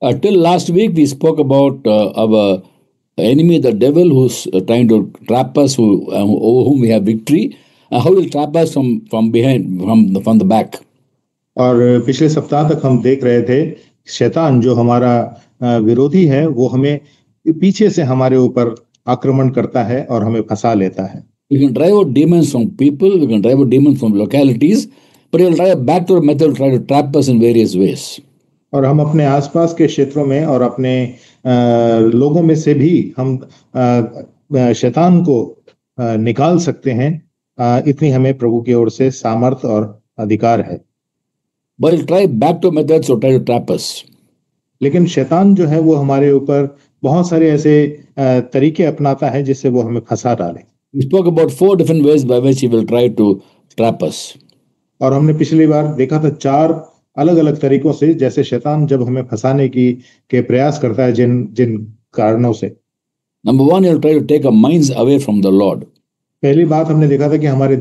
Till last week, we spoke about our enemy, the devil, who's trying to trap us, over whom we have victory, how he'll trap us from behind, from the back. और पिछले सप्ताह तक हम देख रहे थे शैतान जो हमारा विरोधी है वो हमें पीछे से हमारे ऊपर आक्रमण करता है और हमें फंसा लेता है. We can drive out demons from people, we can drive out demons from localities, but he'll try a backdoor method to try to trap us in various ways. और हम अपने आसपास के क्षेत्रों में और अपने लोगों में से भी हम शैतान को निकाल सकते हैं. इतनी हमें प्रभु की ओर से सामर्थ और अधिकार है. But he'll try backdoor methods to try to trap us. लेकिन शैतान जो है वो हमारे ऊपर बहुत सारे ऐसे तरीके अपनाता है जिससे वो हमें फंसा डाले. We spoke about 4 different ways by which he will try to trap us. और हमने पिछली बार देखा था 4 अलग अलग तरीकों से जैसे शैतान जब हमें फंसाने के प्रयास करता है जिन कारणों से. Number 1, he'll try to take our minds away from the Lord. पहली बात हमने देखा था कि हमारे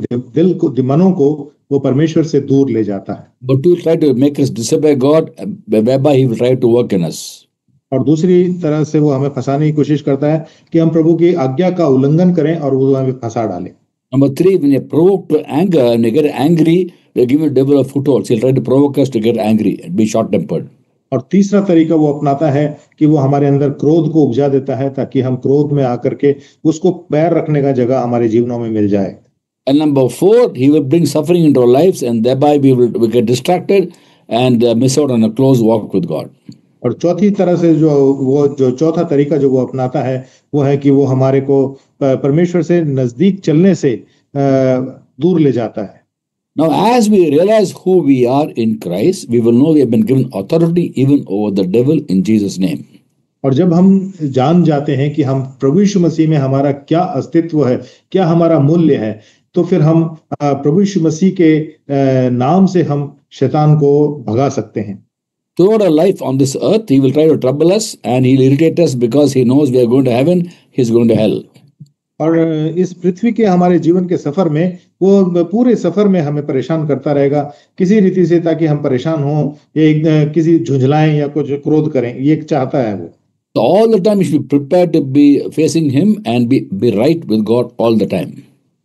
मनों को वो परमेश्वर से दूर ले जाता है. But he'll try to make us disobey God, whereby he will try to work in us. और दूसरी तरह से वो हमें फंसाने की कोशिश करता है कि हम प्रभु की आज्ञा का उल्लंघन करें और वो हमें फंसा डाले. Number 3, when you're provoked to anger and you get angry, they give the devil a foothold. He'll try to provoke us to get angry and be short-tempered. और तीसरा तरीका वो अपनाता है कि वो हमारे अंदर क्रोध को उपजा देता है ताकि हम क्रोध में आकर के उसको पैर रखने का जगह हमारे जीवनों में मिल जाए. And number 4, he will bring suffering into our lives, and thereby we get distracted and miss out on a close walk with God. और चौथी तरह से जो चौथा तरीका जो वो अपनाता है वो है कि वो हमारे को परमेश्वर से नजदीक चलने से दूर ले जाता है. Now, as we realize who we are in Christ, we will know we have been given authority even over the devil in Jesus' name. और जब हम जान जाते हैं कि हम प्रभु यीशु मसीह में हमारा क्या अस्तित्व है, क्या हमारा मूल्य है, तो फिर हम प्रभु यीशु मसीह के नाम से हम शैतान को भगा सकते हैं. Throughout our life on this earth, he will try to trouble us and he'll irritate us because he knows we are going to heaven, he's going to hell. और इस पृथ्वी के हमारे जीवन के सफर में वो पूरे सफर में हमें परेशान करता रहेगा किसी रीति से ताकि हम परेशान हों या किसी झुंझलाएं या कुछ क्रोध करें, ये चाहता है वो. So all the time you should be prepared to be facing him and be right with God all the time.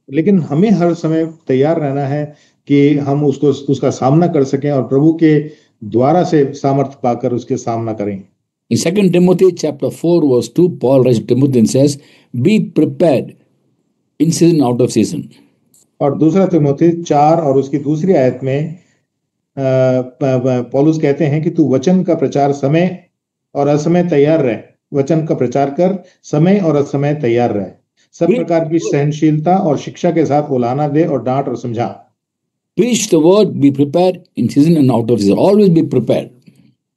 लेकिन हमें हर समय तैयार रहना है कि हम उसका सामना कर सकें और प्रभु के द्वारा से सामर्थ्य पाकर उसके सामना करें. In 2 Timothy chapter 4 verse 2, Paul writes to Timothy and says, be prepared in season, out of season. और दूसरा तिमोथी 4 और उसकी दूसरी आयत में पौलुस कहते हैं कि तू वचन का प्रचार समय और असमय तैयार रहे. वचन का प्रचार कर, समय और असमय तैयार रहे. सब प्रकार की सहनशीलता और शिक्षा के साथ उलाहना दे और डांट और समझा. Preach the word, be prepared in season and out of season. Always be prepared.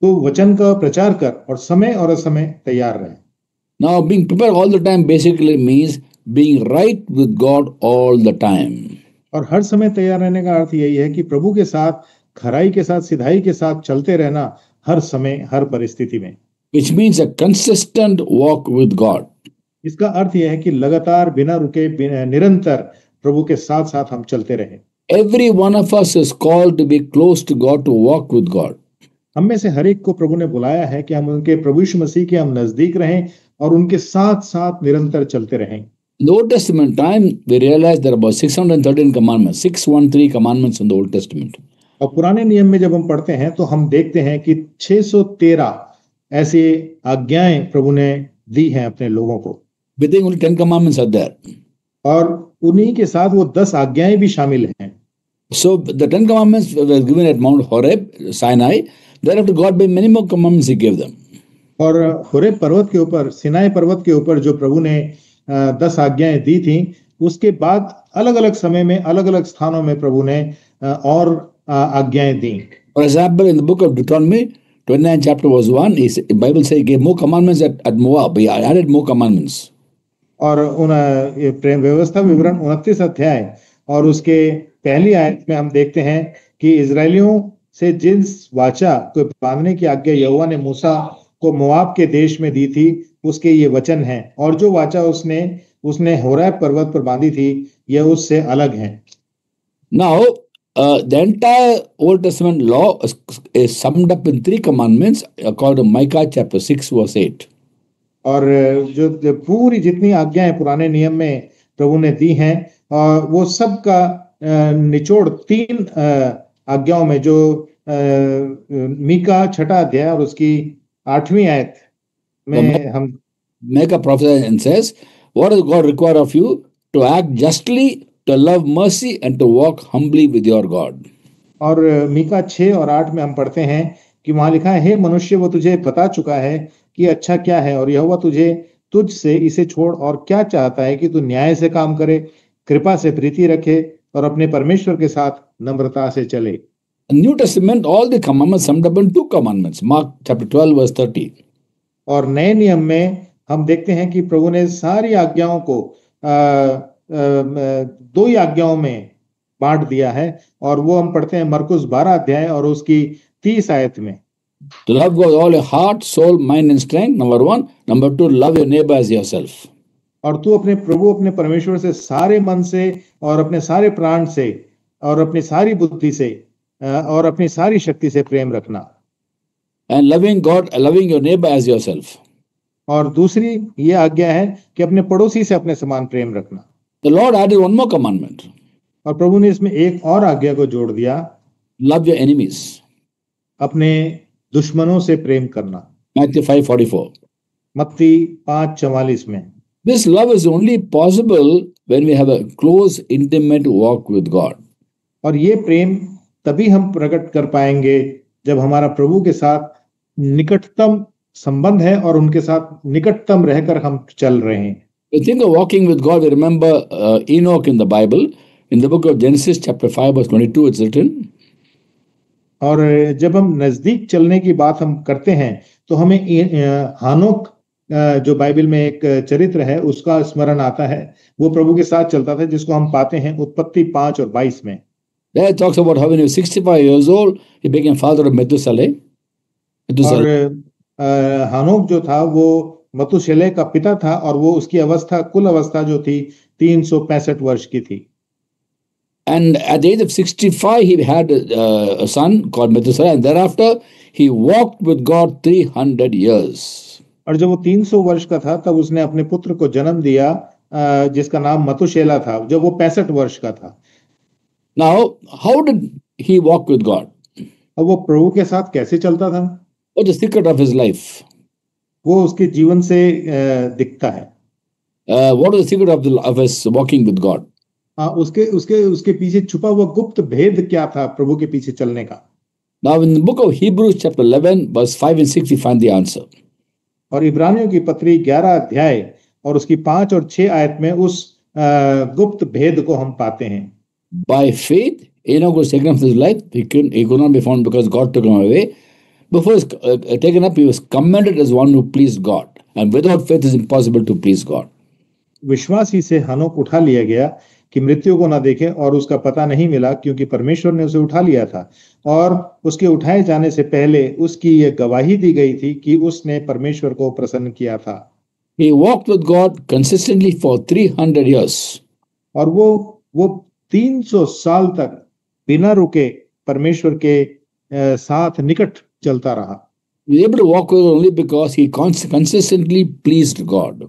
तो वचन का प्रचार कर और समय और असमय तैयार रहे. Now, being prepared all the time basically means being right with God all the time. और हर समय तैयार रहने का अर्थ यही है कि प्रभु के साथ खराई के साथ सिधाई के साथ चलते रहना हर समय हर परिस्थिति में. Which means a consistent walk with God. इसका अर्थ यह है कि लगातार बिना रुके निरंतर प्रभु के साथ साथ हम चलते रहें. Every one of us is called to be close to God, to walk with God. हम में से हर एक को प्रभु ने बुलाया है कि हम उनके प्रभु यीशु मसीह के हम नजदीक रहें और उनके साथ साथ निरंतर चलते रहें. In the Old Testament time, we realize there are about 613 commandments, 613 commandments in the Old Testament. और पुराने नियम में जब हम पढ़ते हैं तो हम देखते हैं कि 613 ऐसी आज्ञाएं प्रभु ने दी हैं अपने लोगों को. We think only 10 commandments are there. और उन्हीं के साथ वो 10 आज्ञाएं भी शामिल हैं. So the 10 commandments were given at Mount Horeb, Sinai. Thereafter God by many more commandments he gave them. और होरेब पर्वत के ऊपर, सिनाई पर्वत के ऊपर जो प्रभु ने 10 आज्ञाएं दी थी, उसके बाद अलग अलग समय में अलग अलग स्थानों में प्रभु ने और आज्ञाएं दी. For example, in the book of Deuteronomy 29 chapter verse 1, the Bible says he gave more commandments at Moab. He added more commandments. और प्रेम व्यवस्था विवरण 29 अध्याय और उसके पहली आयत में हम देखते हैं कि इजरायलियों से जिस वाचा को बांधने की आज्ञा यहोवा ने मूसा को मोआब के देश में दी थी, उसके ये वचन हैं. और जो वाचा उसने होरेब पर्वत पर बांधी थी, यह उससे अलग है. Now, the entire Old Testament law is summed up in 3 commandments according to Micah chapter 6 verse 8. और जो पूरी जितनी आज्ञाएं पुराने नियम में प्रभु ने दी हैं, और वो सब का निचोड़ 3 आज्ञाओं में, जो मीका 6 अध्याय और उसकी 8वीं आयत में हम Micah prophesies and says, what does God require of you? To act justly, to love mercy and to walk humbly with your God. और मीका 6 और 8 में हम पढ़ते हैं कि वहां लिखा है, हे मनुष्य, वो तुझे बता चुका है कि अच्छा क्या है, और यहोवा तुझ से इसे छोड़ और क्या चाहता है, कि तू न्याय से काम करे, कृपा से प्रीति रखे और अपने परमेश्वर के साथ नम्रता से चले. New Testament, all the commandments summed up in 2 commandments. Mark chapter 12 verse 30. और नए नियम में हम देखते हैं कि प्रभु ने सारी आज्ञाओं को 2 ही आज्ञाओं में बांट दिया है, और वो हम पढ़ते हैं मरकुस 12 अध्याय और उसकी 30 आयत में. To love God with all your heart, soul, mind and strength, number 1. Number 2, love your neighbor as yourself. और तू अपने परमेश्वर से सारे मन से और अपने सारे प्राण से और अपनी सारी बुद्धि से और अपनी सारी शक्ति से प्रेम रखना. And loving God, loving your neighbor as yourself. और दूसरी ये आज्ञा है कि अपने पड़ोसी से अपने समान प्रेम रखना. The Lord added one more commandment. और प्रभु ने इसमें एक और आज्ञा को जोड़ दिया. Love your enemies. अपने दुश्मनों से प्रेम करना. Matthew 5:44. मत्ती 5:44 में. This love is only possible when we have a close, intimate walk with God. और ये प्रेम तभी हम प्रकट कर पाएंगे जब हमारा प्रभु के साथ निकटतम संबंध है और उनके साथ निकटतम रहकर हम चल रहे हैं. We think of walking with God. We remember Enoch in the Bible. In the book of Genesis chapter 5 verse 22 it's written. और जब हम नजदीक चलने की बात हम करते हैं तो हमें हानोक जो बाइबल में एक चरित्र है उसका स्मरण आता है. वो प्रभु के साथ चलता था, जिसको हम पाते हैं उत्पत्ति 5 और 22 में. There it talks about how when he was 65 years old, he became father of Methuselah. और हानोक जो था वो मतुशेलह का पिता था, और वो उसकी अवस्था, कुल अवस्था जो थी 365 वर्ष की थी. And at the age of 65, he had a son called Methuselah, and thereafter he walked with God 300 years. और जब वो 300 वर्ष का था तब उसने अपने पुत्र को जन्म दिया, जिसका नाम मतुशेलह था, जब वो 65 वर्ष का था. Now, how did he walk with God? अब वो प्रभु के साथ कैसे चलता था? What is the secret of his life? वो उसके जीवन से दिखता है. What is the secret of his walking with God? उसके पीछे छुपा हुआ गुप्त भेद क्या था प्रभु के पीछे चलने का? Now, in the book of Hebrews chapter 11 verse 5 and 6 we find the answer. और इब्रानियों की पत्री 11 अध्याय और उसकी 5 और 6 आयत में उस गुप्त भेद को हम पाते हैं. By faith, Enoch was taken up from his life. He could not be found because God took him away. Before he was taken up, he was commended as one who pleased God. And without faith, it is impossible to please God. विश्वास ही से हनोक उठा लिया गया कि मृत्यु को न देखे, और उसका पता नहीं मिला क्योंकि परमेश्वर ने उसे उठा लिया था. और उसके उठाए जाने से पहले उसकी ये गवाही दी गई थी कि उसने परमेश्वर को प्रसन्न किया था. He walked with God consistently for 300 years. और वो 300 साल तक बिना रुके परमेश्वर के साथ निकट चलता रहा. He was able to walk with God only because he consistently pleased God.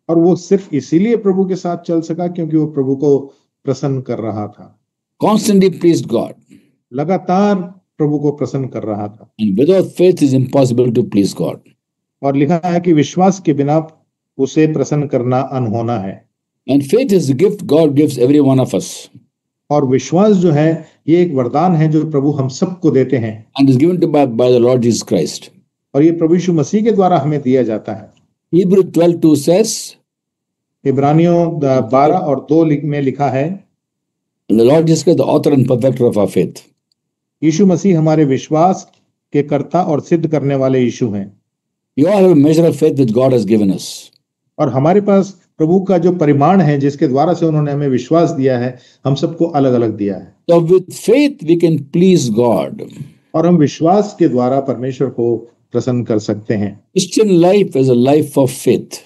और वो सिर्फ इसीलिए प्रभु के साथ चल सका क्योंकि वो प्रभु को प्रसन्न कर रहा था. Constantly pleased God. लगातार प्रभु को प्रसन्न कर रहा था. And without faith, it is impossible to please God. और लिखा है कि विश्वास के बिना उसे प्रसन्न करना अनहोना है. And faith is the gift God gives every one of us. और विश्वास जो है ये एक वरदान है जो प्रभु हम सबको देते हैं. And is given to by the Lord Jesus Christ. और ये प्रभु यीशु मसीह के द्वारा हमें दिया जाता है. Hebrews 12:2 says, इब्रानियों 12 और 2 में लिखा है, the Lord Jesus Christ, the author and perfecter of our faith. यीशु मसीह हमारे विश्वास के कर्ता और सिद्ध करने वाले यीशु हैं. We all have a measure of faith that God has given us. और हमारे पास प्रभु का जो परिमाण है जिसके द्वारा से उन्होंने हमें विश्वास दिया है, हम सबको अलग अलग दिया है. So with faith we can please God. और हम विश्वास के द्वारा परमेश्वर को प्रसन्न कर सकते हैं. Christian life is a life of faith.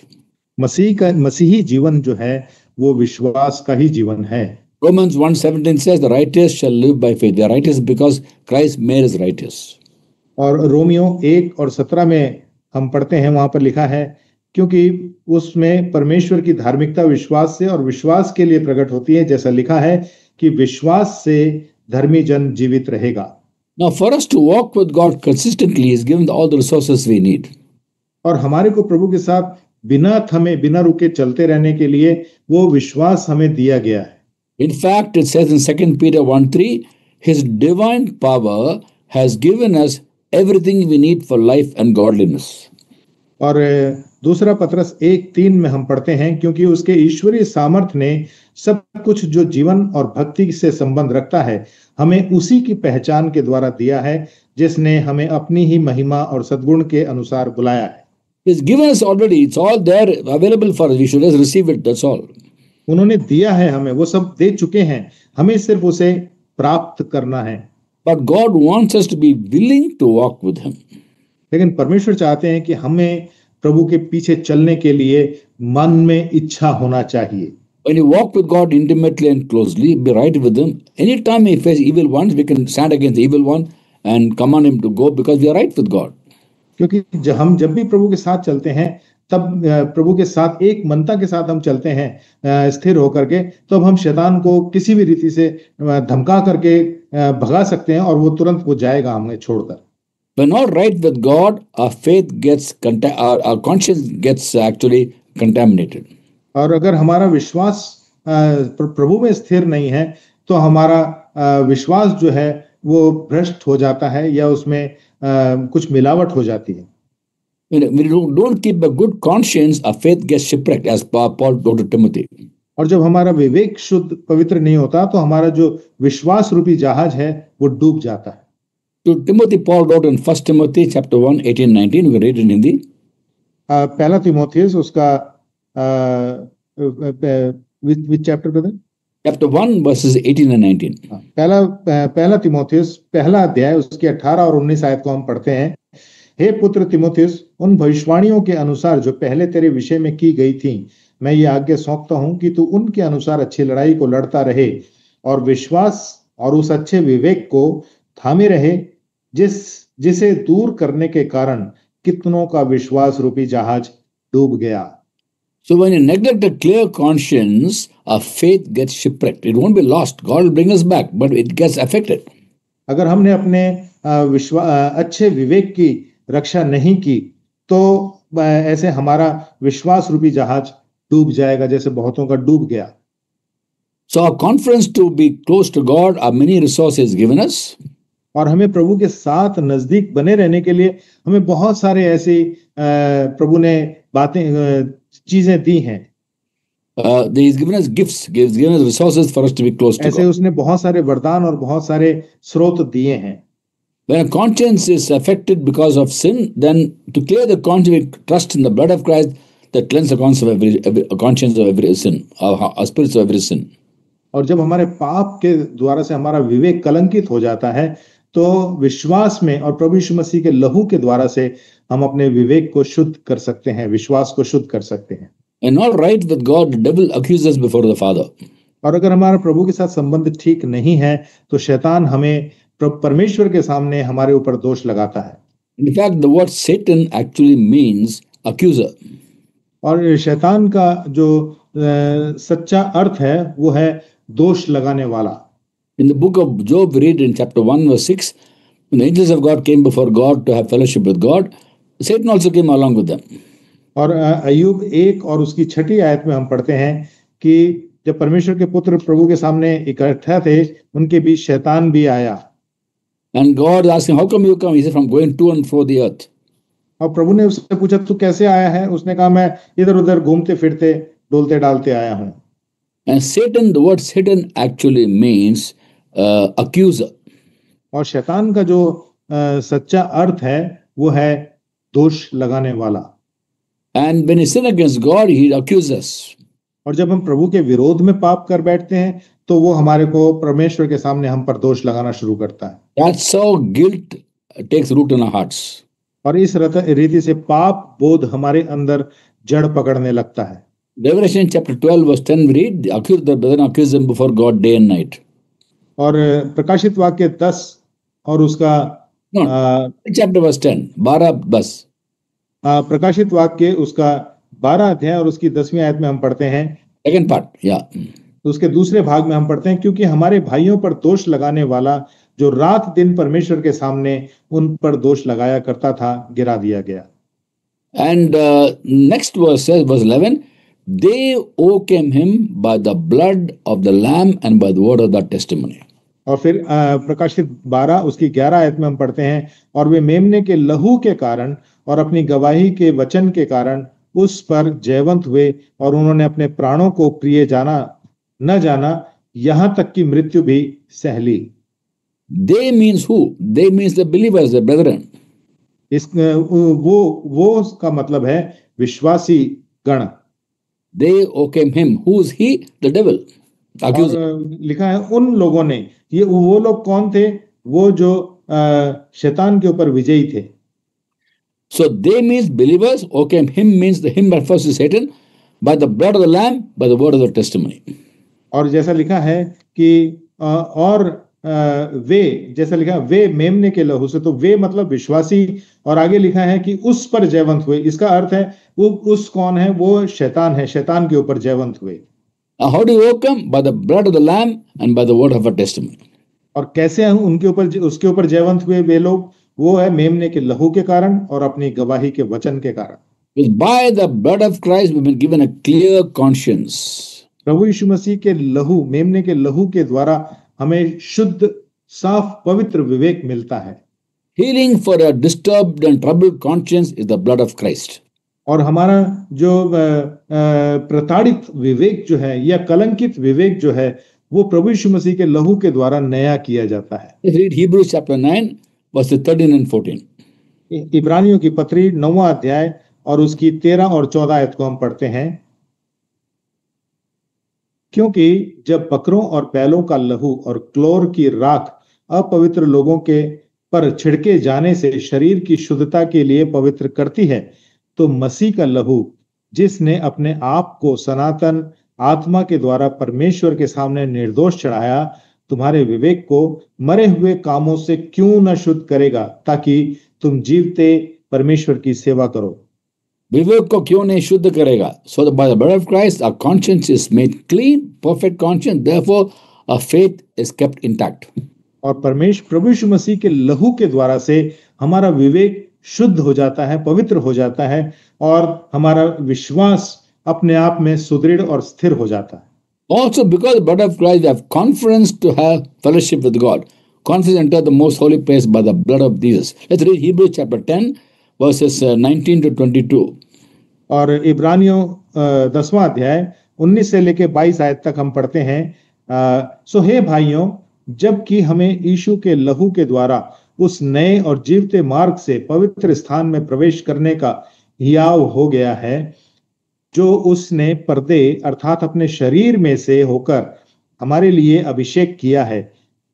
मसीही जीवन जो है वो विश्वास का ही जीवन है. Romans 1:17 says, the righteous shall live by faith. They are righteous because Christ made us righteous. और रोमियो 1:17 में हम पढ़ते हैं, वहां पर लिखा है, क्योंकि उसमें परमेश्वर की धार्मिकता विश्वास से और विश्वास के लिए प्रकट होती है, जैसा लिखा है कि विश्वास से धर्मी जन जीवित रहेगा। Now, for us to walk with God consistently, He's given all the resources we need. और हमारे को प्रभु के साथ बिना रुके चलते रहने के लिए वो विश्वास हमें दिया गया है। In fact, it says in 2 Peter 1:3, His divine power has given us everything we need for life and godliness. और दूसरा पत्रस 1:3 में हम पढ़ते हैं, क्योंकि उसके ईश्वरीय सामर्थ्य ने सब कुछ जो जीवन और भक्ति से संबंध रखता है हमें उसी की पहचान के द्वारा दिया है, जिसने हमें अपनी ही महिमा और सद्गुण के अनुसार बुलाया है। He's given us already. It's all there available for us. We should just receive it. That's all. उन्होंने दिया है हमें, वो सब दे चुके हैं, हमें सिर्फ उसे प्राप्त करना है। But God wants us to be willing to walk with Him. लेकिन परमेश्वर चाहते हैं कि हमें प्रभु के पीछे चलने के लिए मन में इच्छा होना चाहिए। When you walk with God intimately and closely, be right with Him. Anytime we face evil ones, we can stand against the evil one and command him to go because we are right with God. क्योंकि जब भी प्रभु के साथ चलते हैं, तब प्रभु के साथ एक मनता के साथ हम चलते हैं स्थिर होकर के, तब हम शैतान को किसी भी रीति से धमका करके भगा सकते हैं और वो तुरंत वो जाएगा हमें छोड़कर। When not right with God, our faith gets our conscience gets actually contaminated. और अगर हमारा विश्वास प्रभु में स्थिर नहीं है, तो हमारा विश्वास जो है वो भ्रष्ट हो जाता है या उसमें कुछ मिलावट हो जाती है। When we don't keep a good conscience, our faith gets shipwrecked, as Paul told to Timothy. और जब हमारा विवेक शुद्ध पवित्र नहीं होता, तो हमारा जो विश्वास रूपी जहाज है वो डूब जाता है। To Timothy, Paul wrote in 1 Timothy chapter 1, 18-19. We can read it in Hindi. पहला तीमुथियुस उसका which chapter brother? Chapter 1 verses 18 and 19. पहला तीमुथियुस पहला अध्याय उसके 18 और 19 आयत को हम पढ़ते हैं। हे पुत्र तीमुथियुस, उन भविष्यवाणियों के अनुसार जो पहले तेरे विषय में की गई थी, मैं ये आज्ञा सौंपता हूं कि तू उनके अनुसार अच्छी लड़ाई को लड़ता रहे और विश्वास और उस अच्छे विवेक को थामे रहे, जिसे दूर करने के कारण कितनों का विश्वास रूपी जहाज डूब गया। So when you neglect a clear conscience, our faith gets shipwrecked. It won't be lost. God will bring us back, but it gets affected. अगर हमने अपने अच्छे विवेक की रक्षा नहीं की, तो ऐसे हमारा विश्वास रूपी जहाज डूब जाएगा, जैसे बहुतों का डूब गया। So our confidence to be close to God, our many resources given us. और हमें प्रभु के साथ नजदीक बने रहने के लिए हमें बहुत सारे ऐसी प्रभु ने चीजें दी हैं। He's given us gifts, He's given us resources for us to be close to ऐसे God. उसने बहुत सारे वरदान और बहुत सारे स्रोत दिए हैं। When a conscience is affected because of sin, then to clear the conscience, we trust in the blood of Christ that cleanses the conscience of every sin, our spirits of every sin. और जब हमारे पाप के द्वारा से हमारा विवेक कलंकित हो जाता है, तो विश्वास में और प्रभु यीशु मसीह के लहू के द्वारा से हम अपने विवेक को शुद्ध कर सकते हैं, विश्वास को शुद्ध कर सकते हैं। And not right with God, the devil accuses us before the Father. और अगर हमारा प्रभु के साथ संबंध ठीक नहीं है, तो शैतान हमें परमेश्वर के सामने हमारे ऊपर दोष लगाता है। In fact, the word Satan actually means accuser. और शैतान का जो सच्चा अर्थ है वो है दोष लगाने वाला। In the book of Job, we read in chapter 1 verse 6, when the angels of God came before God to have fellowship with God, Satan also came along with them. और अय्यूब 1 और उसकी 6ठी आयत में हम पढ़ते हैं कि जब परमेश्वर के पुत्र प्रभु के सामने इकट्ठा थे, उनके बीच शैतान भी आया। And God asked him, how come you come? He said, from going to and fro the earth. और प्रभु ने उससे पूछा, तू कैसे आया है? उसने कहा, मैं इधर उधर घूमते फिरते डोलते डालते आया हूं। And Satan, the word Satan actually means accuser. और शैतान का जो सच्चा अर्थ है वो है दोष लगाने वाला। And when we sin against God, he accuses us. और जब हम प्रभु के विरोध में पाप कर बैठते हैं, तो वो हमारे को परमेश्वर के सामने हम पर दोष लगाना शुरू करता है। That's how guilt takes root in our hearts. और इस रीति से पाप बोध हमारे अंदर जड़ पकड़ने लगता है। Revelation chapter 12 verse 10 we read, the accused the brethren accuse them before God day and night. और प्रकाशित वाक्य 10 और उसका No, chapter verse 10, 12 बस. प्रकाशित वाक्य उसका 12 अध्याय और उसकी 10वीं आयत में हम पढ़ते हैं, Second part, yeah. तो उसके दूसरे भाग में हम पढ़ते हैं, क्योंकि हमारे भाइयों पर दोष लगाने वाला जो रात दिन परमेश्वर के सामने उन पर दोष लगाया करता था, गिरा दिया गया. And next verse says, verse 11, they overcame him by the blood of the lamb and by the word of the testimony. और फिर प्रकाशित 12 उसकी 11 आयत में हम पढ़ते हैं, और वे मेमने के लहू के कारण और अपनी गवाही के वचन के कारण उस पर जयवंत हुए, और उन्होंने अपने प्राणों को प्रिय जाना न जाना, यहां तक कि मृत्यु भी सह ली. They means who? They means the believers, the brethren. इस वो उसका मतलब है विश्वासी गण. They overcame him. Who is he? The devil. Accuser. और लिखा है उन लोगों ने, ये वो लोग कौन थे? वो जो शैतान के ऊपर विजयी थे. So they means believers, overcame him means the him refers to Satan by the blood of the lamb, by the word of the testimony. और जैसा लिखा है कि और वे, जैसा लिखा है वे मेमने के लहू से, तो वे मतलब विश्वासी, और आगे लिखा है कि उस पर जयवंत हुए. इसका अर्थ है वो उस कौन है? वो शैतान है, शैतान के ऊपर जयवंत हुए. How do you overcome? By the blood of the lamb and by the word of our testimony. और कैसे हम उनके ऊपर उसके ऊपर जयवंत हुए वे लोग? वो है मेमने के लहू के कारण और अपनी गवाही के वचन के कारण. By the blood of Christ we've been given a clear conscience. प्रभु यीशु मसीह के लहू, मेमने के लहू के द्वारा हमें शुद्ध, साफ, पवित्र विवेक मिलता है. Healing for a disturbed and troubled conscience is the blood of Christ. और हमारा जो प्रताड़ित विवेक जो है या कलंकित विवेक जो है, वो प्रभु यीशु मसीह के लहू के द्वारा नया किया जाता है. Let's read Hebrews chapter 9 verses 13 and 14. इब्रानियों की पत्री 9वां अध्याय और उसकी 13 और 14 आयत को हम पढ़ते हैं. क्योंकि जब बकरों और बैलों का लहू और क्लोर की राख अपवित्र लोगों के पर छिड़के जाने से शरीर की शुद्धता के लिए पवित्र करती है, तो मसीह का लहू, जिसने अपने आप को सनातन आत्मा के द्वारा परमेश्वर के सामने निर्दोष चढ़ाया, तुम्हारे विवेक को मरे हुए कामों से क्यों न शुद्ध करेगा, ताकि तुम जीवते परमेश्वर की सेवा करो. विवेक को क्यों नहीं शुद्ध करेगा? So that by the blood of Christ our conscience is made clean, perfect conscience, therefore our faith is kept intact. और प्रभु यीशु मसीह के लहू के द्वारा से हमारा विवेक शुद्ध हो जाता है, पवित्र हो जाता है, और हमारा विश्वास अपने आप में सुदृढ़ और स्थिर हो जाता है. Also because the blood of Christ we have confidence to have fellowship with God. Confidence to enter the most holy place by the blood of Jesus. Let's read Hebrews chapter 10 verses 19 to 22. और इब्रानियों 10वां अध्याय 19 से लेके 22 आयत तक हम पढ़ते हैं. सो हे भाइयों, जबकि हमें यीशु के लहू के द्वारा उस नए और जीवते मार्ग से पवित्र स्थान में प्रवेश करने का हियाव हो गया है, जो उसने पर्दे अर्थात अपने शरीर में से होकर हमारे लिए अभिषेक किया है,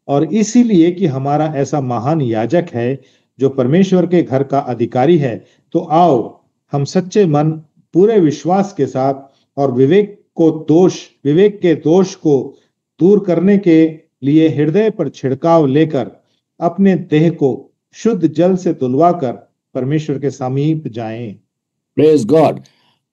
और इसीलिए कि हमारा ऐसा महान याजक है जो परमेश्वर के घर का अधिकारी है, तो आओ हम सच्चे मन, पूरे विश्वास के साथ और विवेक के दोष को दूर करने के लिए हृदय पर छिड़काव लेकर अपने देह को शुद्ध जल से धुलवाकर परमेश्वर के समीप जाएं. Praise God.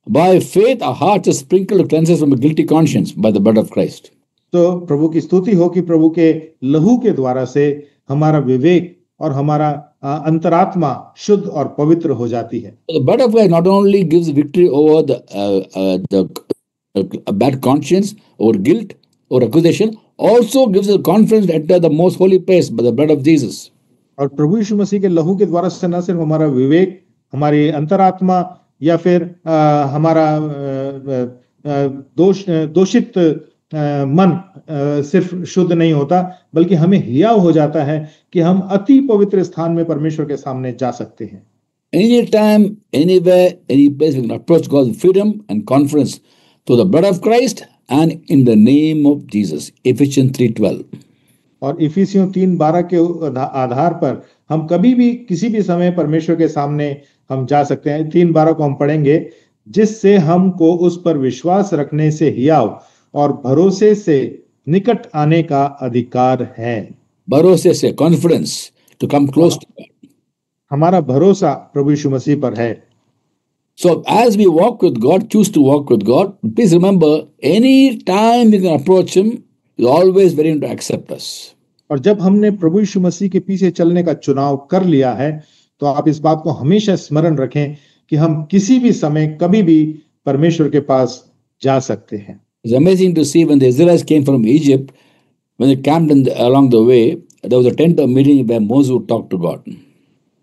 By faith our hearts are sprinkled to cleanse us from a guilty conscience by the blood of Christ. तो प्रभु की स्तुति हो कि प्रभु के लहू के द्वारा से हमारा विवेक और हमारा अंतरात्मा शुद्ध और पवित्र हो जाती है. The blood of Christ not only gives victory over the bad conscience, over guilt, or accusation, also gives us confidence to enter the most holy place by the blood of Jesus. और प्रभु यीशु मसीह के लहू के द्वारा से न सिर्फ हमारा विवेक, हमारी अंतरात्मा या फिर हमारा दोषित मन सिर्फ शुद्ध नहीं होता, बल्कि हमें हियाव हो जाता है कि हम अति पवित्र स्थान में परमेश्वर के सामने जा सकते हैं. Anytime, anywhere, any place we can approach God with freedom and confidence through the blood of Christ and in the name of Jesus. Ephesians 3:12. और इफिसियों 3:12 के आधार पर हम कभी भी किसी भी समय परमेश्वर के सामने हम जा सकते हैं. 3:12 को हम पढ़ेंगे. जिससे हमको उस पर विश्वास रखने से हियाव और भरोसे से निकट आने का अधिकार है। भरोसे से, confidence to come close to God. हमारा भरोसा प्रभु यीशु मसीह पर है। So as we walk with God, choose to walk with God, please remember, any time you can approach Him, He's always willing to accept us. और जब हमने प्रभु यीशु मसीह के पीछे चलने का चुनाव कर लिया है, तो आप इस बात को हमेशा स्मरण रखें कि हम किसी भी समय कभी भी परमेश्वर के पास जा सकते हैं। It's amazing to see when the Israelites came from Egypt, when they camped along the way, there was a tent of meeting where Moses would talk to God.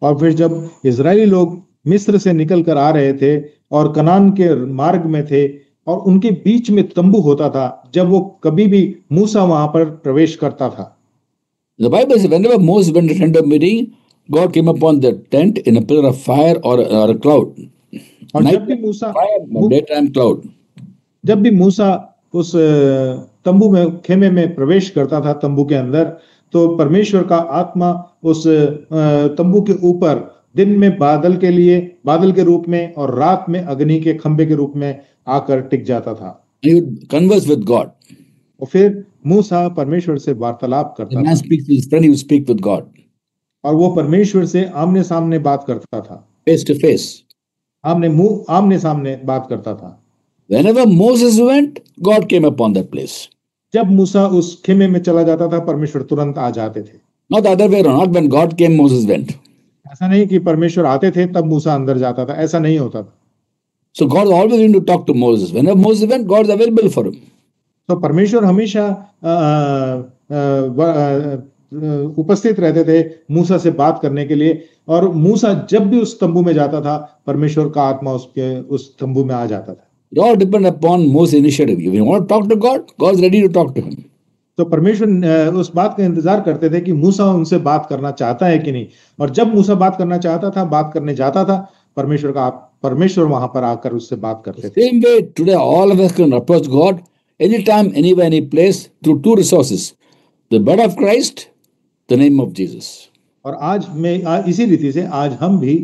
और फिर जब इजरायली लोग मिस्र से निकल कर आ रहे थे और कनान के मार्ग में थे और उनके बीच में तंबू होता था, जब वो कभी भी मूसा वहां पर प्रवेश करता था। The Bible says whenever Moses went to tent of meeting, God came upon the tent in a pillar of fire or a cloud. और Night जब भी मूसा fire, daytime cloud. जब भी मूसा उस तंबू में खेमे में प्रवेश करता था, तंबू के अंदर, तो परमेश्वर का आत्मा उस तंबू के ऊपर दिन में बादल के रूप में और रात में अग्नि के खंभे के रूप में आकर टिक जाता था। He would converse with God. और फिर मूसा परमेश्वर से वार्तालाप The करता man था speaks with his friend, he would speak with God. और वो परमेश्वर से आमने सामने बात करता था, Face to face. आमने सामने बात करता था। Whenever Moses went, God came upon that place. जब मूसा उस खेमे में चला जाता था, परमेश्वर तुरंत आ जाते थे। Not the other way around. Not when God came, Moses went. ऐसा नहीं कि परमेश्वर आते थे तब मूसा अंदर जाता था, ऐसा नहीं होता था। So God is always going to talk to Moses. Whenever Moses went, God is available for him. तो परमेश्वर हमेशा उपस्थित रहते थे मूसा से बात करने के लिए, और मूसा जब भी उस तंबू में जाता था, परमेश्वर का आत्मा उस तंबू में आ जाता था। It all depends upon Moses' initiative. If you want to talk to God, God is ready to talk to him. तो परमेश्वर उस बात का इंतजार करते थे कि मूसा उनसे बात करना चाहता है कि नहीं, और जब मूसा बात करना चाहता था, बात करने जाता था, परमेश्वर वहां पर आकर उससे बात करते थे। Same way, today all of us can approach God anytime, anywhere, any place through two resources: the blood of Christ, the name of Jesus. और इसी रीति से आज हम भी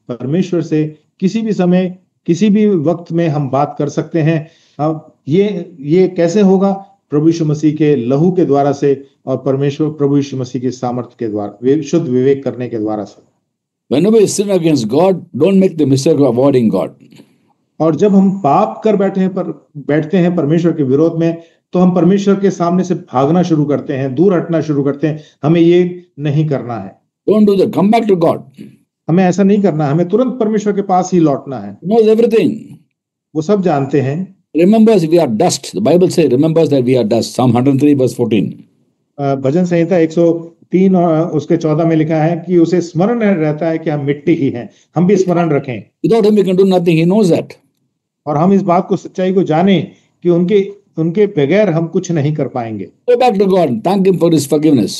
परमेश्वर से किसी भी समय, किसी भी वक्त में हम बात कर सकते हैं। अब ये कैसे होगा? प्रभु यीशु मसीह के लहू के द्वारा से और प्रभु यीशु मसीह की सामर्थ्य के द्वारा, शुद्ध विवेक करने के द्वारा से। Whenever you sin against God, don't make the mistake of avoiding God. और जब हम पाप कर बैठते हैं परमेश्वर के विरोध में, तो हम परमेश्वर के सामने से भागना शुरू करते हैं, दूर हटना शुरू करते हैं। हमें ये नहीं करना है। Don't do that. Come back to God. हमें ऐसा नहीं करना है, हमें तुरंत परमेश्वर के पास ही लौटना है। He knows everything. वो सब जानते हैं। Remembers we are dust. The Bible says, remembers that we are dust. Psalm 103 verse 14. भजन संहिता 103 और उसके 14 में लिखा है कि उसे स्मरण रहता है कि हम मिट्टी ही हैं। हम भी स्मरण रखें। Without him we can do nothing. He knows that. और हम इस बात को, सच्चाई को जाने कि उनके बगैर हम कुछ नहीं कर पाएंगे। Go back to God. Thank him for his forgiveness.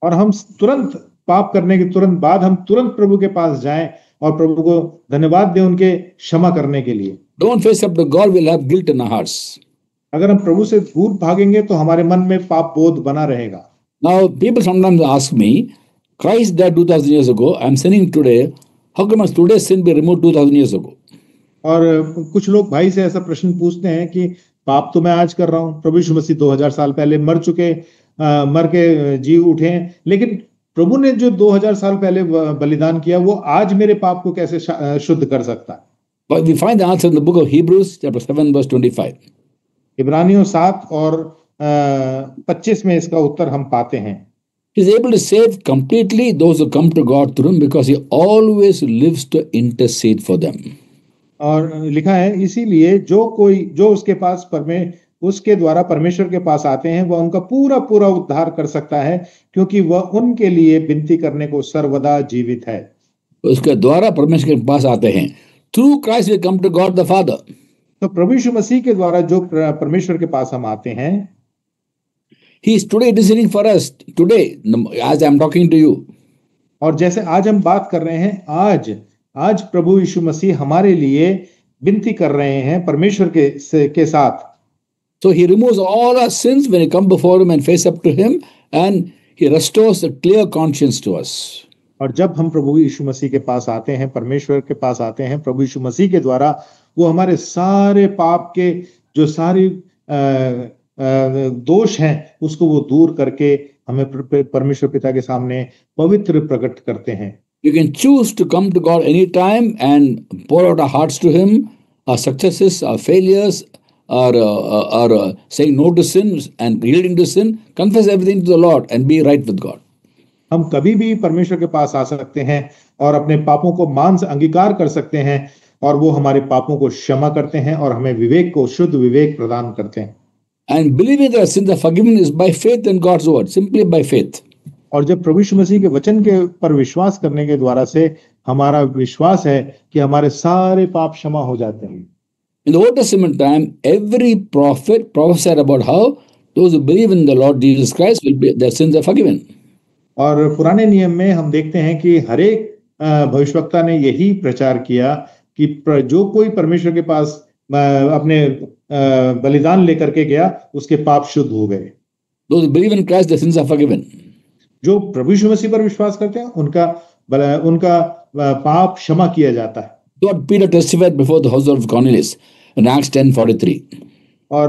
और हम तुरंत पाप करने के तुरंत बाद हम तुरंत प्रभु के पास जाएं और प्रभु को धन्यवाद दें उनके क्षमा करने के लिए। Don't face up to God. We'll have guilt in our hearts. अगर हम प्रभु से दूर भागेंगे तो हमारे मन में पाप बोध बना रहेगा। Now, people sometimes ask me, Christ died 2000 years ago. I'm sinning today. How come today's sin be removed 2000 years ago? और कुछ लोग भाई से ऐसा प्रश्न पूछते हैं कि पाप तो मैं आज कर रहा हूँ, प्रभु यीशु मसीह 2000 साल पहले मर के जी उठे हैं, लेकिन प्रभु ने जो 2000 साल पहले बलिदान किया, वो आज मेरे पाप को कैसे शुद्ध कर सकता है? But we find the answer in the book of Hebrews, chapter 7, verse 25. इब्रानियों 7 और 25 में इसका उत्तर हम पाते हैं। He is able to save completely those who come to God through him because he always lives to intercede for them. और लिखा है, इसीलिए जो उसके द्वारा परमेश्वर के पास आते हैं, वह उनका पूरा पूरा उद्धार कर सकता है, क्योंकि वह उनके लिए विनती करने को सर्वदा जीवित है। उसके द्वारा परमेश्वर के पास आते हैं। Through Christ we come to God the Father. तो प्रभु यीशु मसीह के द्वारा जो परमेश्वर के पास हम आते हैं, He is today interceding for us today as I am talking to you. और जैसे आज हम बात कर रहे हैं, आज प्रभु यीशु मसीह हमारे लिए विनती कर रहे हैं परमेश्वर के साथ। So he removes all our sins when we come before him and face up to him, and he restores a clear conscience to us. और जब हम प्रभु यीशु मसीह के पास आते हैं, परमेश्वर के पास आते हैं, प्रभु यीशु मसीह के द्वारा वो हमारे सारे पाप के जो सारी दोष हैं उसको वो दूर करके हमें परमेश्वर पिता के सामने पवित्र प्रकट करते हैं। You can choose to come to God anytime and pour out our hearts to Him, our successes, our failures, our saying no to sin and yielding to sin, confess everything to the Lord and be right with God. हम कभी भी परमेश्वर के पास आ सकते हैं और अपने पापों को मान से अंगीकार कर सकते हैं और वो हमारे पापों को क्षमा करते हैं और हमें विवेक को शुद्ध विवेक प्रदान करते हैं। And believing that sins are forgiven is by faith in God's word, simply by faith. और जब प्रभु यीशु मसीह के वचन के पर विश्वास करने के द्वारा से हमारा विश्वास है कि हमारे सारे पाप क्षमा हो जाते हैं। In the Old Testament time, every prophet prophesied about how those who believe in the Lord Jesus Christ will be, their sins are forgiven. और पुराने नियम में हम देखते हैं कि हर एक भविष्यवक्ता ने यही प्रचार किया कि जो कोई परमेश्वर के पास अपने बलिदान लेकर के गया उसके पाप शुद्ध हो गए। Those who believe in Christ, their sins are forgiven. जो प्रभु यीशु मसीह पर विश्वास करते हैं उनका पाप क्षमा किया जाता है। God Peter testified before the house of Cornelius in Acts 10:43. और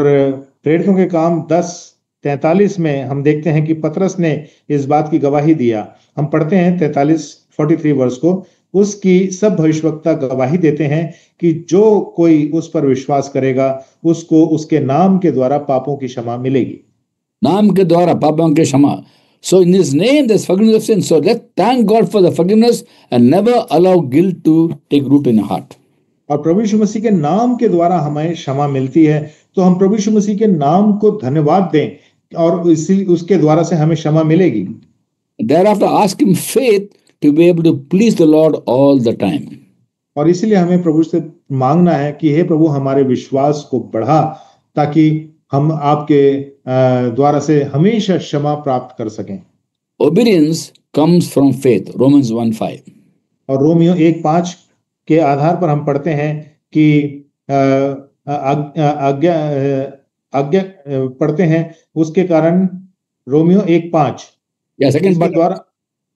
प्रेरितों के काम 10:43 में हम देखते हैं कि पतरस ने इस बात की गवाही दिया। हम पढ़ते हैं 43 वर्ष को, उसकी सब भविष्यवक्ता गवाही देते हैं कि जो कोई उस पर विश्वास करेगा उसको उसके नाम के द्वारा पापों की क्षमा मिलेगी। नाम के द्वारा पापों की क्षमा। So in His name there's forgiveness of sin. So let's thank God for the forgiveness and never allow guilt to take root in your heart. और प्रभु यीशु मसीह के नाम के द्वारा हमें क्षमा मिलती है, तो हम प्रभु यीशु मसीह के नाम को धन्यवाद दें और उसके द्वारा से हमें क्षमा मिलेगी। Thereafter ask Him faith to be able to please the Lord all the time. और इसलिए हमें प्रभु से मांगना है कि हे प्रभु हमारे विश्वास को बढ़ा ताकि हम आपके द्वारा से हमेशा क्षमा प्राप्त कर सकें। Obedience comes from faith. Romans 1:5. और रोमियो 1:5 के आधार पर हम पढ़ते हैं कि आज्ञा पढ़ते हैं, उसके कारण रोमियो 1:5 second part द्वारा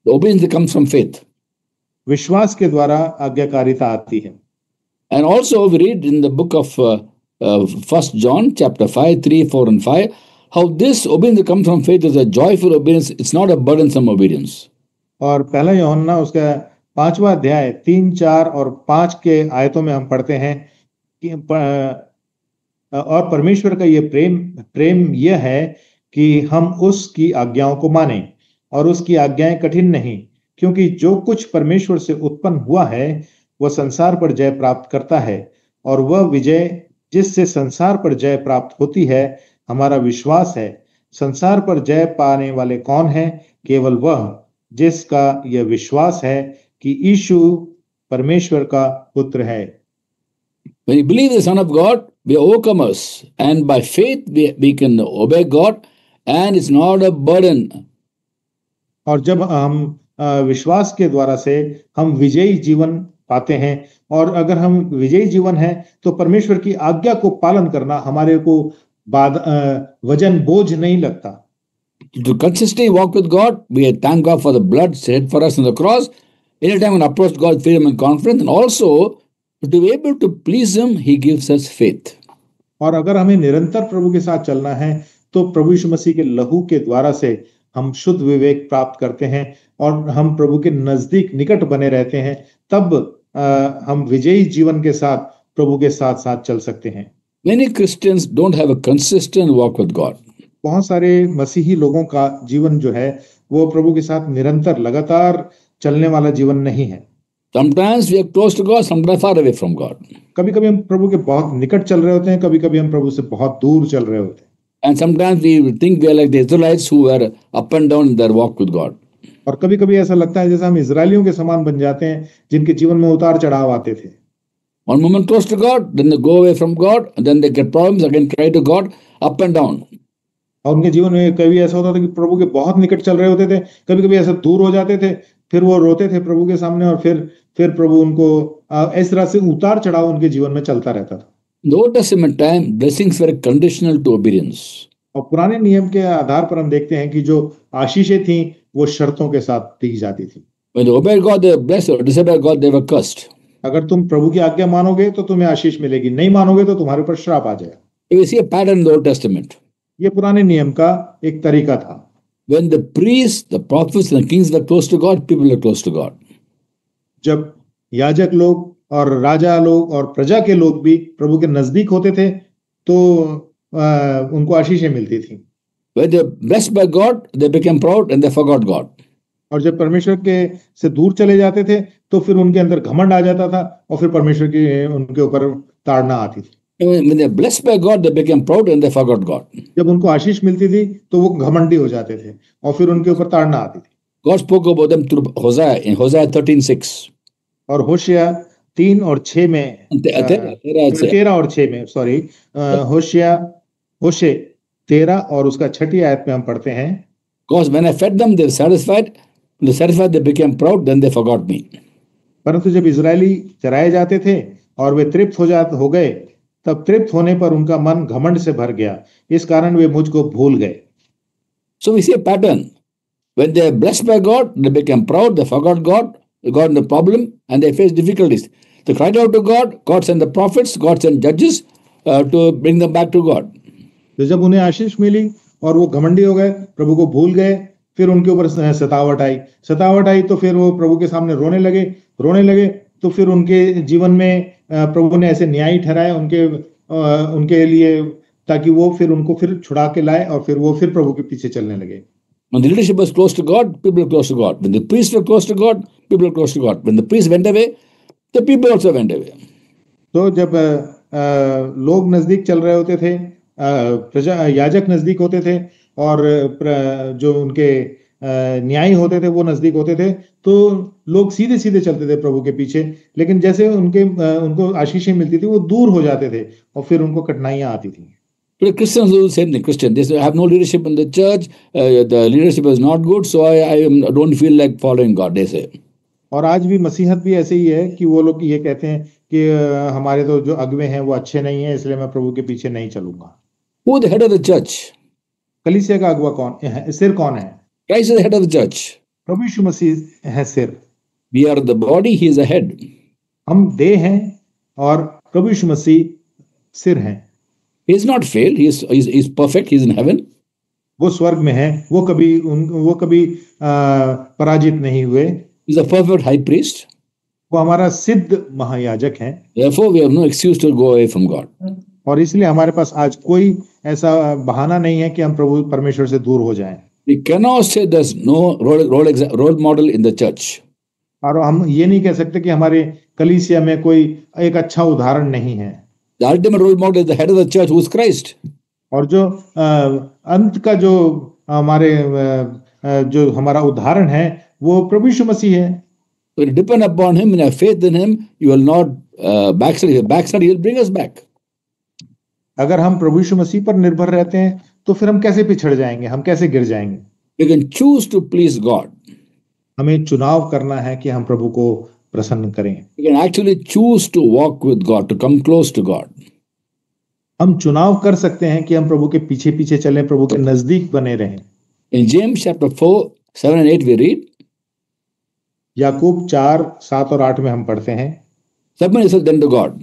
obedience comes from faith. विश्वास के द्वारा आज्ञाकारिता आती है। And also we read in the book of 1 John chapter 5, 3, 4 and 5 how this obedience comes from faith is a joyful obedience. It's not a burdensome obedience. और पहला यूहन्ना उसका 5वां अध्याय 3, 4 और 5 के आयतों में हम पढ़ते हैं कि और परमेश्वर का ये प्रेम यह है कि हम उसकी आज्ञाओं को मानें और उसकी आज्ञाएं कठिन नहीं, क्योंकि जो कुछ परमेश्वर से उत्पन्न हुआ है वह संसार पर जय प्राप्त करता है और वह विजय जिससे संसार पर जय प्राप्त होती है हमारा विश्वास है। संसार पर जय पाने वाले कौन है? केवल वह जिसका यह विश्वास है कि यीशु परमेश्वर का पुत्र है। When you believe the Son of God, we are overcomers, and by faith we can obey God, and it's not a burden. और जब हम विश्वास के द्वारा से हम विजयी जीवन पाते हैं, और अगर हम विजयी जीवन है तो परमेश्वर की आज्ञा को पालन करना हमारे को वजन बोझ नहीं लगता। To consistently walk with God, we thank God for the blood shed for us on the cross. Anytime we approach God with freedom and confidence, and also to be able to please Him, He gives us faith. और अगर हमें निरंतर प्रभु के साथ चलना है तो प्रभु यीशु मसीह के लहू के द्वारा से हम शुद्ध विवेक प्राप्त करते हैं और हम प्रभु के नजदीक निकट बने रहते हैं, तब हम विजयी जीवन के साथ प्रभु के साथ साथ चल सकते हैं। Many Christians don't have a consistent walk with God. बहुत सारे मसीही लोगों का जीवन जो है वो प्रभु के साथ निरंतर लगातार चलने वाला जीवन नहीं है। Sometimes we are close to God, sometimes far away from God. कभी-कभी हम प्रभु के बहुत निकट चल रहे होते हैं, कभी-कभी हम प्रभु से बहुत दूर चल रहे होते हैं। And sometimes we think we are like the Israelites who were up and down in their walk with God. और कभी-कभी ऐसा लगता है जैसे हम इजरायलियों के समान बन जाते हैं जिनके जीवन में उतार चढ़ाव आते थे। One moment close to God, then they go away from God, and then they get problems, again cry to God, up and down. और उनके जीवन में कभी ऐसा होता था कि प्रभु के बहुत निकट चल रहे होते थे, कभी-कभी ऐसा दूर हो जाते थे, फिर वो रोते थे प्रभु के सामने और फिर प्रभु उनको इस तरह से उतार चढ़ाव उनके जीवन में चलता रहता था। In the Old Testament time, blessings were conditional to obedience. और पुराने नियम के आधार पर हम देखते हैं कि जो आशीषें थी वो शर्तों के साथ दी जाती थी। When they obeyed God, they were blessed, or disobeyed God, they were cursed. अगर तुम प्रभु की आज्ञा मानोगे तो तुम्हें आशीष मिलेगी, नहीं मानोगे तो तुम्हारे ऊपर श्राप आ जाएगा। We see a pattern in the Old Testament. ये पुराने नियम का एक तरीका था। When the priests, the prophets, and the kings were close to God, people were close to God. जब याजक लोग और राजा लोग और प्रजा के लोग भी प्रभु के नजदीक होते थे तो उनको आशीषें मिलती थी। When they were blessed by God, they became proud and they forgot God. और जब परमेश्वर के से दूर चले जाते थे तो फिर उनके अंदर घमंड आ जाता था और फिर परमेश्वर की उनके ऊपर ताड़ना आती थी। When they were blessed by God, they became proud and they forgot God. जब उनको आशीष मिलती थी तो वो घमंडी हो जाते थे और फिर उनके ऊपर ताड़ना आती थी। God spoke about them through Hosea in Hosea 13:6. और होशिया 3 और 6 में 13 और 6 में सॉरी होशे 13 और उसका 6ठी आयत में हम पढ़ते हैं, Because when I fed them, they were satisfied. When they satisfied, they became proud. Then they forgot me. परंतु जब इजरायली चराए जाते थे और वे तृप्त हो गए, तब तृप्त होने पर उनका मन घमंड से भर गया, इस कारण वे मुझको भूल गए। So we see a pattern. When they are blessed by God, they became proud. They forgot God. They got in the problem and they faced difficulties. They cried out to God. God sent the prophets. God sent judges to bring them back to God. तो जब उन्हें आशीष मिली और वो घमंडी हो गए, प्रभु को भूल गए, फिर उनके ऊपर सतावट आई तो फिर वो प्रभु के सामने रोने लगे तो फिर उनके जीवन में प्रभु ने ऐसे न्याय ठहराए उनके लिए ताकि वो फिर उनको फिर छुड़ा के लाए और फिर वो फिर प्रभु के पीछे चलने लगे। When the leadership was close to God, people were close to God. When the priests were close to God, people were close to God. When the priests went away, the people also went away. तो जब लोग नजदीक चल रहे होते थे, याजक नजदीक होते थे और जो उनके न्यायी होते थे वो नजदीक होते थे, तो लोग सीधे सीधे चलते थे प्रभु के पीछे, लेकिन जैसे उनको आशीषें मिलती थी वो दूर हो जाते थे और फिर उनको कठिनाइयां आती थी। But Christians do the same thing. Christians, they say, I have no leadership in the church. The leadership is not good, so I don't feel like following God. They say. और आज भी मसीहत भी ऐसे ही है कि वो लोग ये कहते हैं कि हमारे तो जो अगुवे हैं वो अच्छे नहीं हैं, इसलिए मैं प्रभु के पीछे नहीं चलूंगा। Who is the head of the church? कलीसिया का अगुवा कौन है? सिर कौन है? Christ is the head of the church. प्रभु यीशु मसीह है सिर। We are the body. He is the head. हम देह हैं और प्रभु यीशु मसीह सिर हैं। He is not failed. He is perfect. He is in heaven. वो स्वर्ग में है, वो कभी पराजित नहीं हुए। He is a perfect high priest. वो हमारा सिद्ध महायाजक है। Therefore, we have no excuse to go away from God. और इसलिए हमारे पास आज कोई ऐसा बहाना नहीं है कि हम प्रभु परमेश्वर से दूर हो जाएं। We cannot say there's no role model in the church. और हम ये नहीं कह सकते कि हमारे कलीसिया में कोई एक अच्छा उदाहरण नहीं है। The ultimate role model is the head of the church, who is Christ. और जो अंत का जो हमारा उदाहरण है वो प्रभु यीशु मसीह है। When you depend upon him and have faith in him, you will not backslide. If you backslide, he will bring us back. अगर हम प्रभु यीशु मसीह पर निर्भर रहते हैं तो फिर हम कैसे पिछड़ जाएंगे, हम कैसे गिर जाएंगे? You can choose to please God. हमें चुनाव करना है कि हम प्रभु को प्रसन्न करें। You can actually choose to walk with God, to come close to God. हम चुनाव कर सकते हैं कि हम प्रभु के पीछे पीछे चलें, प्रभु के नजदीक बने रहें। In James chapter 4, 7 and 8 we read. याकूब 4, 7 और 8 में हम पढ़ते हैं। Submit yourself then to God.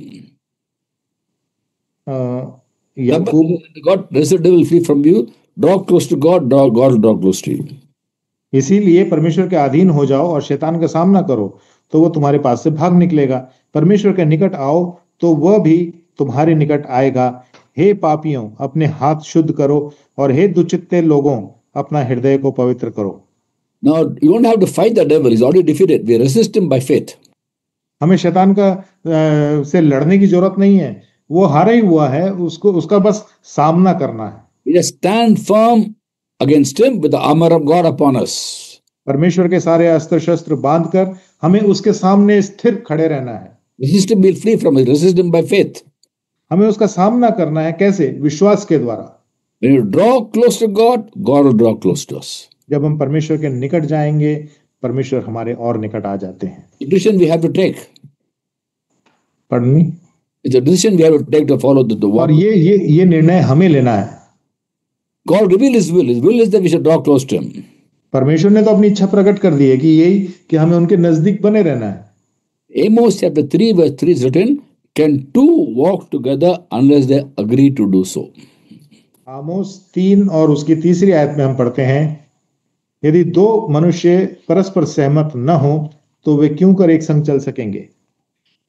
Yakub God, resist the devil, flee from you. Draw close to God, God will draw close to you. इसीलिए परमेश्वर के अधीन हो जाओ और शैतान का सामना करो तो वो तुम्हारे पास से भाग निकलेगा। परमेश्वर के निकट आओ तो वह भी तुम्हारे निकट आएगा। हे पापियों, अपने हाथ शुद्ध करो और हे दुचित्ते लोगों, अपना हृदय को पवित्र करो। Now you don't have to fight the devil; he's already defeated. We resist him by faith. हमें शैतान का से लड़ने की जरूरत नहीं है, वो हारा ही हुआ है, उसका बस सामना करना है। We just stand firm against him with the armor of God upon us. परमेश्वर के सारे अस्त्र शस्त्र बांधकर हमें उसके सामने स्थिर खड़े रहना है। Resist him, we'll flee from him. Resist him by faith. हमें उसका सामना करना है कैसे? विश्वास के द्वारा। When you draw close to God, God will draw close to us. जब हम परमेश्वर के निकट जाएंगे, परमेश्वर हमारे और निकट आ जाते हैं। Decision we have to take. Pardon me? It's a decision we have to take to follow the और ये निर्णय हमें लेना है। God revealed His will. His will is that we should draw close to Him. परमेश्वर ने तो अपनी इच्छा प्रकट कर दी है कि यही कि हमें उनके नजदीक बने रहना है। Amos chapter 3 verse 3 is written, can two walk together unless they agree to do so? आमोस 3 और उसकी तीसरी आयत में हम पढ़ते हैं, यदि दो मनुष्य परस्पर सहमत न हो तो वे क्यों कर एक संग चल सकेंगे।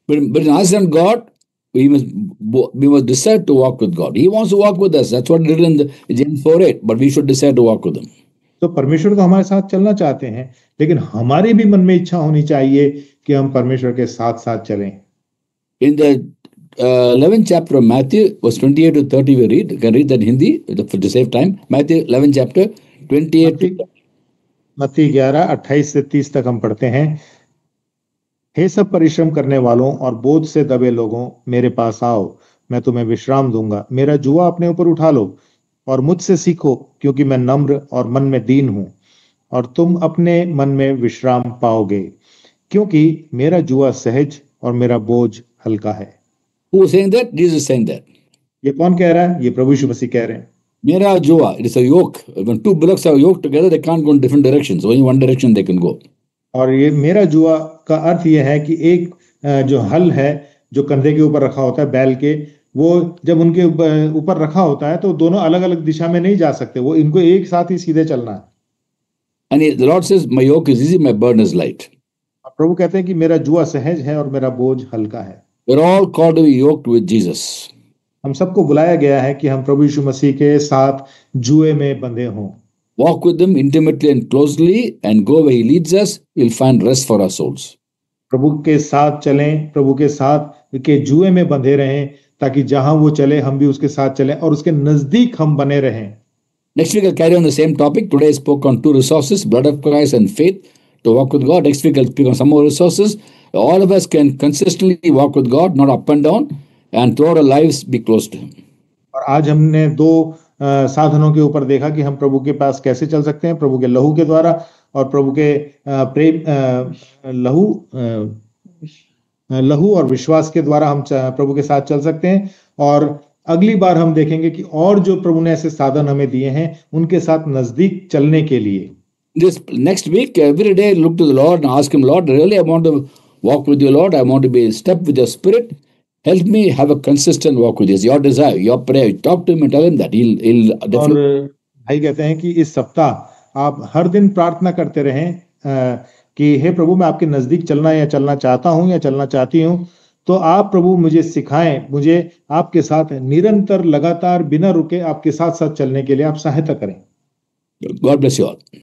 But in us and God, we must decide to walk with God. He wants to walk with us. That's what he did in the James 4:8. But we should decide to walk with him. तो परमेश्वर तो हमारे साथ चलना चाहते हैं, लेकिन हमारी भी मन में इच्छा होनी चाहिए कि हम परमेश्वर के साथ साथ चलें। In the 11th chapter of Matthew, verse 28 to 30, we read. You can read that in Hindi to save time. Matthew 11th chapter 28. मत्ती 11:28 से 30 तक हम पढ़ते हैं, हे सब परिश्रम करने वालों और बोझ से दबे लोगों, मेरे पास आओ, मैं तुम्हें विश्राम दूंगा। मेरा जुआ अपने ऊपर उठा लो और मुझसे सीखो, क्योंकि मैं नम्र और मन में दीन हूं, और तुम अपने मन में विश्राम पाओगे, क्योंकि मेरा जुआ सहज और मेरा बोझ हल्का है। Who is saying that? Jesus is saying that. ये कौन कह रहा है? ये प्रभु यीशु मसीह कह रहे हैं। Mera jua, it is a yoke. When two bullocks are yoked together, they can't go in different directions. Only one direction they can go. और ये मेरा जुआ का अर्थ ये है कि एक जो हल है जो कंधे के ऊपर रखा होता है बैल के, वो जब उनके ऊपर रखा होता है तो दोनों अलग अलग दिशा में नहीं जा सकते, वो इनको एक साथ ही सीधे चलना है। And the Lord says, my yoke is easy, my burden is light. प्रभु कहते हैं कि मेरा जुआ सहज है और मेरा बोझ हल्का है। We're all called to be yoked with Jesus. हम सबको बुलाया गया है कि हम प्रभु यीशु मसीह के साथ जुए में बंधे हों। Walk with him intimately and closely and go where he leads us. We'll find rest for our souls. प्रभु के साथ चलें, प्रभु के साथ के जुए में बंधे रहें, ताकि जहां वो चले हम भी उसके साथ चलें और उसके नजदीक हम बने रहें। Next week I'll carry on the same topic. Today I spoke on two resources, blood of Christ and faith, to walk with God. Next week I'll speak on some more resources. All of us can consistently walk with God, not up and down, and throughout our lives be close to him. और आज हमने दो साधनों के ऊपर देखा कि हम प्रभु के पास कैसे चल सकते हैं, प्रभु के लहू के द्वारा और प्रभु के प्रेम लहू और विश्वास के द्वारा हम प्रभु के साथ चल सकते हैं। और अगली बार हम देखेंगे कि और जो प्रभु ने ऐसे साधन हमें दिए हैं उनके साथ नजदीक चलने के लिए। This next week, every day look to the Lord and ask him, Lord, really I want to walk with you, Lord. I want to be in step with your spirit. Help me have a consistent walk with you. It's your desire, your prayer. Talk to him and tell him that he'll definitely. और भाई कहते हैं कि इस सप्ताह आप हर दिन प्रार्थना करते रहें कि हे प्रभु, मैं आपके नजदीक चलना या चलना चाहता हूं या चलना चाहती हूं, तो आप प्रभु मुझे सिखाएं, मुझे आपके साथ निरंतर लगातार बिना रुके आपके साथ साथ चलने के लिए आप सहायता करें। God bless you all.